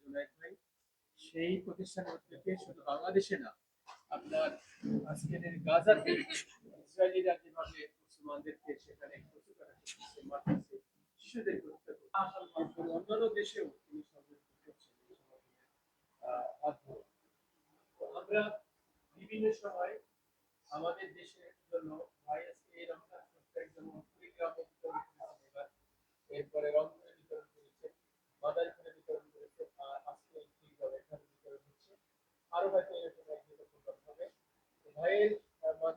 জুনায়েদ ভাই। সেই প্রতিষ্ঠানের থেকে শুধু বাংলাদেশে না, আপনার আজকের এই গাজাতে ইসরায়েলিরা যেভাবে মুসলমানদেরকে সেখানে ক্ষতি করা করতেছে, মারতেছে, শিশুদেরকে হত্যা করছে, অন্যান্য দেশেও তিনি সহযোগিতা করছেন এই সমাজের হাত ধরে। তো আমরা বিভিন্ন সময় আমাদের দেশের জন্য ভাই আজকে এই রমজান সপ্তাহের জন্য কুড়িগ্রাম বিতরণ করেছেন এবার, এরপরে রংপুরে বিতরণ করেছেন, মাদারীপুরে বিতরণ করেছেন, আর আজকে ঠিকভাবে এখানে বিতরণ হচ্ছে। আরো হয়তো এরকম এক দুটো প্রোগ্রাম হবে। ভাইয়ের